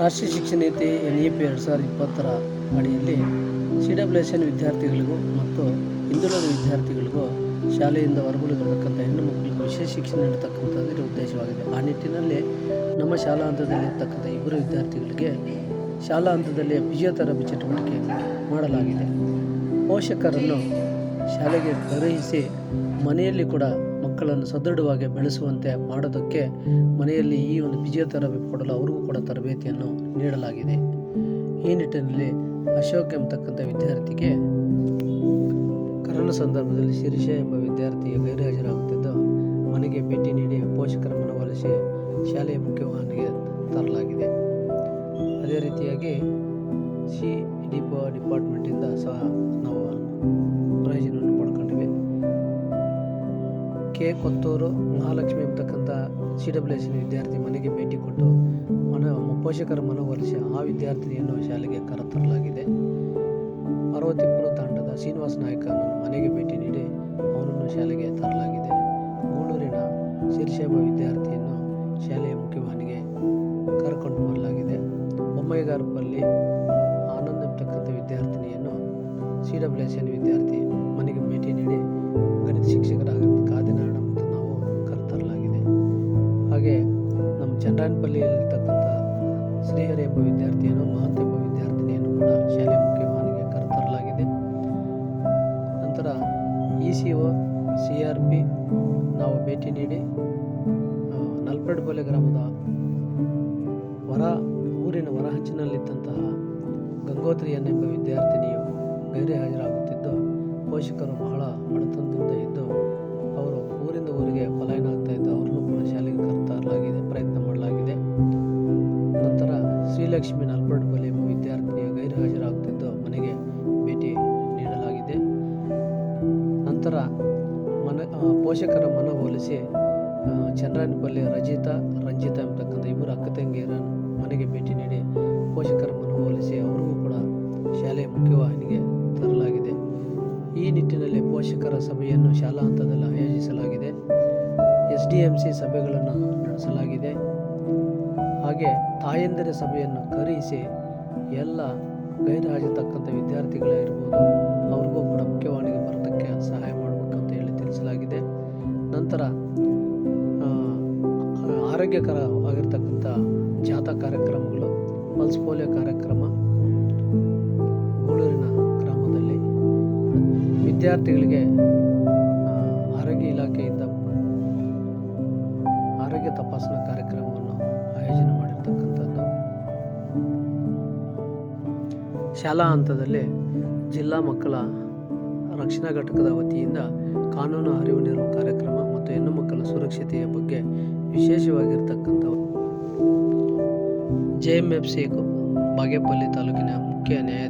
ರಾಷ್ಟ್ರೀಯ ಶಿಕ್ಷಣ ನೀತಿ NEP 2020 ಅಡಿಯಲ್ಲಿ CWSN ವಿದ್ಯಾರ್ಥಿಗಳಿಗೂ ಮತ್ತು ಹಿಂದುಳಿದ ವಿದ್ಯಾರ್ಥಿಗಳಿಗೂ ಶಾಲೆಯಿಂದ ಹೊರಗುಳಿದಿರತಕ್ಕಂಥ ಹೆಣ್ಣು ಮಕ್ಕಳಿಗೂ ವಿಶೇಷ ಶಿಕ್ಷಣ ನೀಡತಕ್ಕಂಥದ್ದು ಇದರ ಉದ್ದೇಶವಾಗಿದೆ. ಆ ನಿಟ್ಟಿನಲ್ಲಿ ನಮ್ಮ ಶಾಲಾ ಹಂತದಲ್ಲಿ ಇರ್ತಕ್ಕಂಥ ಇಬ್ಬರು ವಿದ್ಯಾರ್ಥಿಗಳಿಗೆ ಶಾಲಾ ಹಂತದಲ್ಲಿ ಫಿಸಿಯೋಥೆರಪಿ ಚಟುವಟಿಕೆಯನ್ನು ಮಾಡಲಾಗಿದೆ. ಪೋಷಕರನ್ನು ಶಾಲೆಗೆ ಕರೆಯಿಸಿ ಮನೆಯಲ್ಲಿ ಕೂಡ ಮಕ್ಕಳನ್ನು ಸದೃಢವಾಗಿ ಬೆಳೆಸುವಂತೆ ಮಾಡೋದಕ್ಕೆ ಮನೆಯಲ್ಲಿ ಈ ಒಂದು ಫಿಸಿಯೋಥೆರಪಿ ಕೊಡಲು ಅವ್ರಿಗೂ ಕೂಡ ತರಬೇತಿಯನ್ನು ನೀಡಲಾಗಿದೆ. ಈ ನಿಟ್ಟಿನಲ್ಲಿ ಅಶೋಕ್ ಎಂಬತಕ್ಕಂಥ ವಿದ್ಯಾರ್ಥಿಗೆ ಕರೋನಾ ಸಂದರ್ಭದಲ್ಲಿ ಶಿರೀಷ ಎಂಬ ವಿದ್ಯಾರ್ಥಿಗೆ ಗೈರುಹಾಜರಾಗುತ್ತಿದ್ದು ಮನೆಗೆ ಭೇಟಿ ನೀಡಿ ಪೋಷಕರ ಮನವೊಲಿಸಿ ಶಾಲೆಯ ಮುಖ್ಯವಾಹಿನಿಗೆ ತರಲಾಗಿದೆ. ಅದೇ ರೀತಿಯಾಗಿ CDPO ಡಿಪಾರ್ಟ್ಮೆಂಟಿಂದ ಸಹ ನಾವು ಪ್ರಯೋಜನವನ್ನು ಪಡ್ಕೊಂಡಿವೆ. ಕೊತ್ತೂರು ಮಹಾಲಕ್ಷ್ಮಿ ಎಂಬತಕ್ಕಂಥ CWSN ವಿದ್ಯಾರ್ಥಿ ಮನೆಗೆ ಭೇಟಿ ಕೊಟ್ಟು ಪೋಷಕರ ಮನವೊಲಿಸಿ ಆ ವಿದ್ಯಾರ್ಥಿನಿಯನ್ನು ಶಾಲೆಗೆ ಕರೆತರಲಾಗಿದೆ. ಪಾರ್ವತಿಪುರ ತಾಂಡದ ಶ್ರೀನಿವಾಸ ನಾಯ್ಕನನ್ನು ಮನೆಗೆ ಭೇಟಿ ನೀಡಿ ಅವನನ್ನು ಶಾಲೆಗೆ ತರಲಾಗಿದೆ. ಗೂಳೂರಿನ ಶಿರೀಷ ಎಂಬ ವಿದ್ಯಾರ್ಥಿಯನ್ನು ಶಾಲೆಯ ಮುಖ್ಯವಾಹಿನಿಗೆ ಕರೆಕೊಂಡು ಬರಲಾಗಿದೆ. ಬೊಮ್ಮಯ್ಯಗಾರಪಲ್ಲಿ ಆನಂದ್ ಎಂಬತಕ್ಕಂಥ ವಿದ್ಯಾರ್ಥಿನಿಯನ್ನು CWSN ವಿದ್ಯಾರ್ಥಿ ಮನೆಗೆ ಭೇಟಿ ನೀಡಿ ಗಣಿತ ಶಿಕ್ಷಕರಾಗಿದ್ದ ಕಾದಿನಾರಾಯಣ ಮತ್ತು ನಾವು ಕರೆತರಲಾಗಿದೆ. ಹಾಗೆ ನಮ್ಮ ಚಂದ್ರಾಯನಪಲ್ಲಿಯಲ್ಲಿರ್ತಕ್ಕಂಥ ಶ್ರೀಹರಿ ಎಂಬ ವಿದ್ಯಾರ್ಥಿಯನ್ನು ಮಹಂತ್ ಎಂಬ ವಿದ್ಯಾರ್ಥಿನಿಯನ್ನು ಕೂಡ ಶಾಲೆಯ ಮುಖ್ಯವಾಹಿನಿಗೆ ಕರೆತರಲಾಗಿದೆ. ನಂತರ ECO CRP ನಾವು ಭೇಟಿ ನೀಡಿ ನಲ್ಪೆಡ್ಬೊಲೆ ಗ್ರಾಮದ ಊರಿನ ಹೊರಹಂಚಿನಲ್ಲಿದ್ದಂತಹ ಗಂಗೋತ್ರಿ ಎಂಬ ವಿದ್ಯಾರ್ಥಿನಿಯು ಗೈರು ಹಾಜರಾಗುತ್ತಿದ್ದು ಪೋಷಕರು ಬಹಳ ಬಡತನದಿಂದ ಇದ್ದು ಅವರು ಊರಿಂದ ಊರಿಗೆ ಪಲಾಯನ ಆಗ್ತಾ ಇದ್ದು ಅವರನ್ನು ಕೂಡ ಶಾಲೆಗೆ ಕರೆತರಲಾಗಿದೆ, ಪ್ರಯತ್ನ ಮಾಡಲಾಗಿದೆ. ನಂತರ ಶ್ರೀಲಕ್ಷ್ಮಿ ನಲ್ಪೆಡ್ಬೊಲೆ ಎಂಬ ವಿದ್ಯಾರ್ಥಿನಿಯ ಗೈರು ಹಾಜರಾಗುತ್ತಿದ್ದು ಮನೆಗೆ ಭೇಟಿ ನೀಡಲಾಗಿದೆ. ನಂತರ ಪೋಷಕರ ಮನವೊಲಿಸಿ ಚಂದ್ರಾಯನಪಲ್ಲಿ ರಂಜಿತಾ ಎಂಬತಕ್ಕಂಥ ಇಬ್ಬರು ಅಕ್ಕ ತಂಗಿಯರ ಮನೆಗೆ ಭೇಟಿ ನೀಡಿ ಪೋಷಕರ ಮನವೊಲಿಸಿ ಅವರಿಗೂ ಕೂಡ ಶಾಲೆಯ ಮುಖ್ಯವಾಹಿನಿಗೆ ತರಲಾಗಿದೆ. ಈ ನಿಟ್ಟಿನಲ್ಲಿ ಪೋಷಕರ ಸಭೆಯನ್ನು ಶಾಲಾ ಹಂತದಲ್ಲಿ ಆಯೋಜಿಸಲಾಗಿದೆ. SDMC ಸಭೆಗಳನ್ನು ನಡೆಸಲಾಗಿದೆ. ಹಾಗೆ ತಾಯಂದಿರ ಸಭೆಯನ್ನು ಕರೆಯಿಸಿ ಎಲ್ಲ ಗೈರು ಹಾಜರತಕ್ಕಂಥ ವಿದ್ಯಾರ್ಥಿಗಳಿರ್ಬೋದು ಅವ್ರಿಗೂ ಕೂಡ ಮುಖ್ಯವಾಹಿನಿಗೆ ಬರೋದಕ್ಕೆ ಸಹಾಯ ಮಾಡಬೇಕಂತ ಹೇಳಿ ತಿಳಿಸಲಾಗಿದೆ. ನಂತರ ಆರೋಗ್ಯಕರವಾಗಿರ್ತಕ್ಕಂಥ ಜಾಥಾ ಕಾರ್ಯಕ್ರಮಗಳು, ಪಲ್ಸ್ ಪೋಲಿಯೋ ಕಾರ್ಯಕ್ರಮ ಗೂಳೂರಿನ ಗ್ರಾಮದಲ್ಲಿ ವಿದ್ಯಾರ್ಥಿಗಳಿಗೆ ಆರೋಗ್ಯ ಇಲಾಖೆಯಿಂದ ಆರೋಗ್ಯ ತಪಾಸಣಾ ಕಾರ್ಯಕ್ರಮವನ್ನು ಆಯೋಜನೆ ಮಾಡಿರ್ತಕ್ಕಂಥದ್ದು. ಶಾಲಾ ಹಂತದಲ್ಲಿ ಜಿಲ್ಲಾ ಮಕ್ಕಳ ರಕ್ಷಣಾ ಘಟಕದ ವತಿಯಿಂದ ಕಾನೂನು ಅರಿವು ನೆರವು ಕಾರ್ಯಕ್ರಮ ಮತ್ತು ಹೆಣ್ಣು ಮಕ್ಕಳ ಸುರಕ್ಷತೆಯ ಬಗ್ಗೆ ವಿಶೇಷವಾಗಿರ್ತಕ್ಕಂಥ JMFC ಬಾಗೇಪಲ್ಲಿ ತಾಲೂಕಿನ ಮುಖ್ಯ ನ್ಯಾಯ